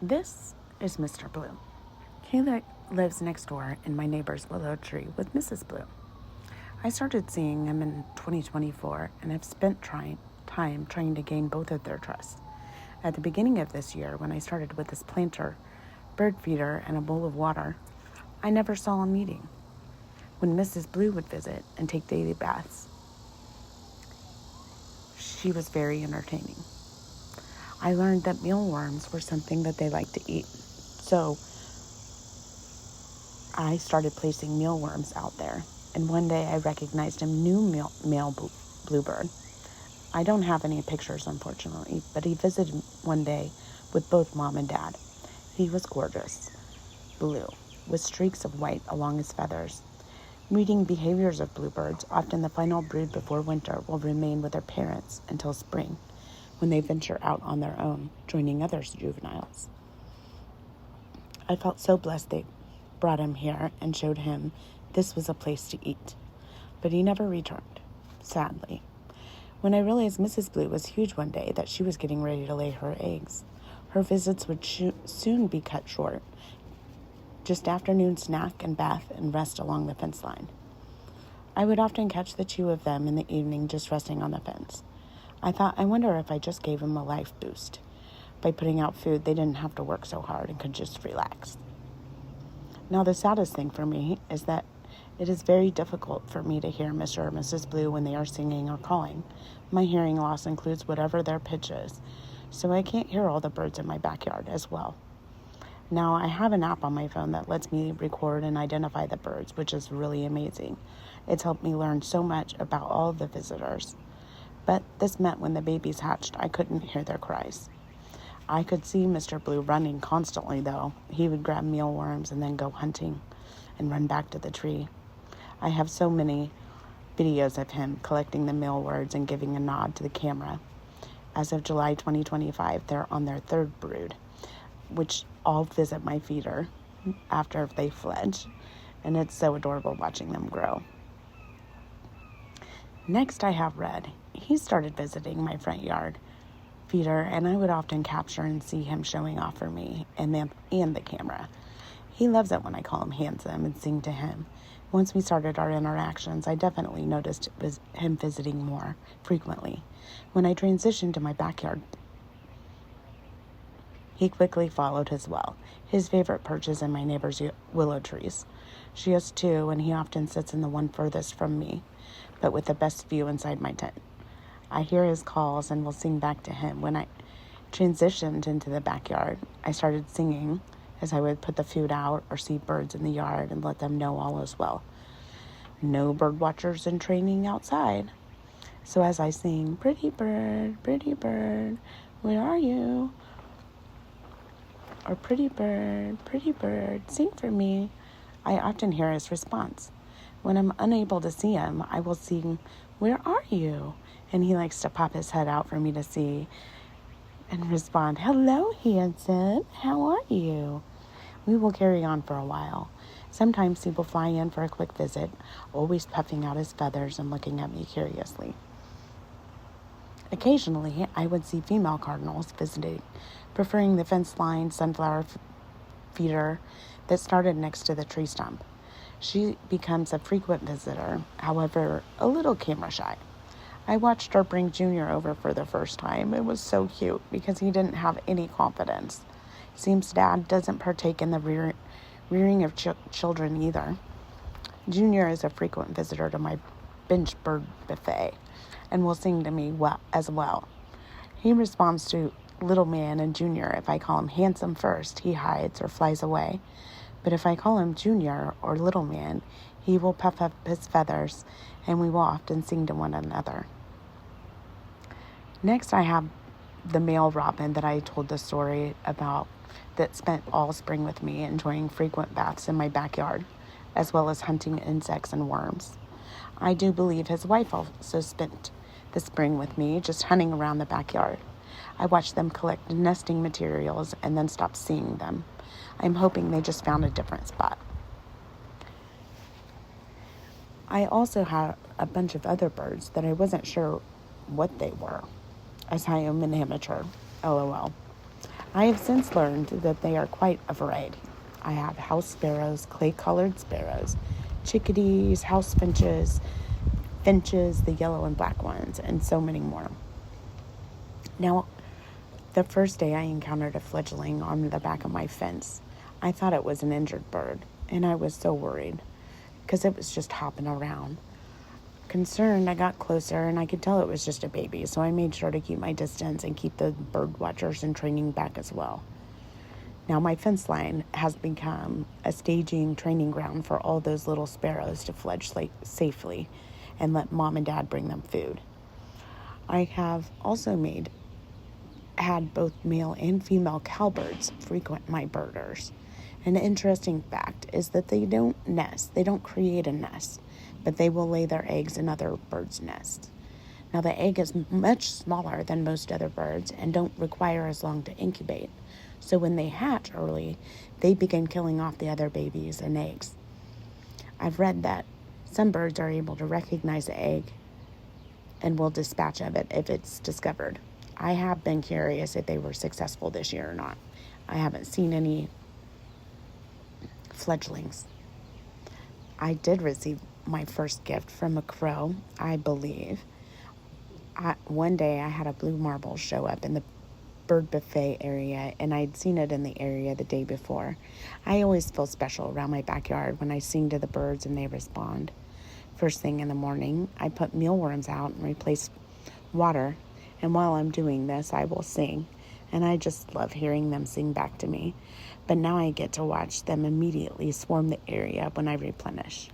This is Mr. Blue. He lives next door in my neighbor's willow tree with Mrs. Blue. I started seeing him in 2024 and have spent time trying to gain both of their trusts. At the beginning of this year, when I started with this planter, bird feeder, and a bowl of water, I never saw a meeting. When Mrs. Blue would visit and take daily baths, she was very entertaining. I learned that mealworms were something that they like to eat. So I started placing mealworms out there. And one day I recognized a new male bluebird. I don't have any pictures, unfortunately, but he visited one day with both mom and dad. He was gorgeous, blue, with streaks of white along his feathers. Reading behaviors of bluebirds, often the final brood before winter will remain with their parents until spring, when they venture out on their own, joining other juveniles. I felt so blessed they brought him here and showed him this was a place to eat. But he never returned, sadly. When I realized Mrs. Blue was huge one day that she was getting ready to lay her eggs, her visits would soon be cut short. Just afternoon snack and bath and rest along the fence line. I would often catch the two of them in the evening just resting on the fence. I thought, I wonder if I just gave them a life boost. By putting out food, they didn't have to work so hard and could just relax. Now, the saddest thing for me is that it is very difficult for me to hear Mr. or Mrs. Blue when they are singing or calling. My hearing loss includes whatever their pitch is, so I can't hear all the birds in my backyard as well. Now, I have an app on my phone that lets me record and identify the birds, which is really amazing. It's helped me learn so much about all the visitors. But this meant when the babies hatched, I couldn't hear their cries. I could see Mr. Blue running constantly, though. He would grab mealworms and then go hunting and run back to the tree. I have so many videos of him collecting the mealworms and giving a nod to the camera. As of July 2025, they're on their third brood, which all visit my feeder after they fledge, and it's so adorable watching them grow. Next, I have Red. He started visiting my front yard feeder, and I would often capture and see him showing off for me and the camera. He loves it when I call him handsome and sing to him. Once we started our interactions, I definitely noticed it was him visiting more frequently. When I transitioned to my backyard, he quickly followed as well. His favorite perch is in my neighbor's willow trees. She has two, and he often sits in the one furthest from me, but with the best view inside my tent. I hear his calls and will sing back to him. When I transitioned into the backyard, I started singing as I would put the food out or see birds in the yard and let them know all is well. No bird watchers in training outside. So as I sing, pretty bird, where are you? Or pretty bird, sing for me, I often hear his response. When I'm unable to see him, I will sing, where are you? And he likes to pop his head out for me to see and respond, hello, handsome, how are you? We will carry on for a while. Sometimes he will fly in for a quick visit, always puffing out his feathers and looking at me curiously. Occasionally, I would see female cardinals visiting, preferring the fence-lined sunflower feeder that started next to the tree stump. She becomes a frequent visitor, however, a little camera shy. I watched her bring Junior over for the first time. It was so cute because he didn't have any confidence. Seems Dad doesn't partake in the rearing of children either. Junior is a frequent visitor to my bench bird buffet and will sing to me as well. He responds to Little Man and Junior. If I call him handsome first, he hides or flies away. But if I call him Junior or Little Man, he will puff up his feathers and we will often sing to one another. Next, I have the male robin that I told the story about that spent all spring with me, enjoying frequent baths in my backyard, as well as hunting insects and worms. I do believe his wife also spent the spring with me, just hunting around the backyard. I watched them collect nesting materials and then stopped seeing them. I'm hoping they just found a different spot. I also had a bunch of other birds that I wasn't sure what they were, as I am an amateur, LOL. I have since learned that they are quite a variety. I have house sparrows, clay-colored sparrows, chickadees, house finches, the yellow and black ones, and so many more. Now, the first day I encountered a fledgling on the back of my fence. I thought it was an injured bird, and I was so worried because it was just hopping around. Concerned, I got closer and I could tell it was just a baby, so I made sure to keep my distance and keep the bird watchers in training back as well. Now, my fence line has become a staging training ground for all those little sparrows to fledge safely and let mom and dad bring them food. I have also had both male and female cowbirds frequent my birders. An interesting fact is that they don't nest. They don't create a nest, but they will lay their eggs in other birds' nests. Now, the egg is much smaller than most other birds and don't require as long to incubate. So when they hatch early, they begin killing off the other babies and eggs. I've read that some birds are able to recognize the egg and will dispatch of it if it's discovered. I have been curious if they were successful this year or not. I haven't seen any fledglings. I did receive my first gift from a crow, I believe. One day I had a blue marble show up in the bird buffet area, and I'd seen it in the area the day before. I always feel special around my backyard when I sing to the birds and they respond. First thing in the morning, I put mealworms out and replace water, and while I'm doing this, I will sing, and I just love hearing them sing back to me. But now I get to watch them immediately swarm the area when I replenish.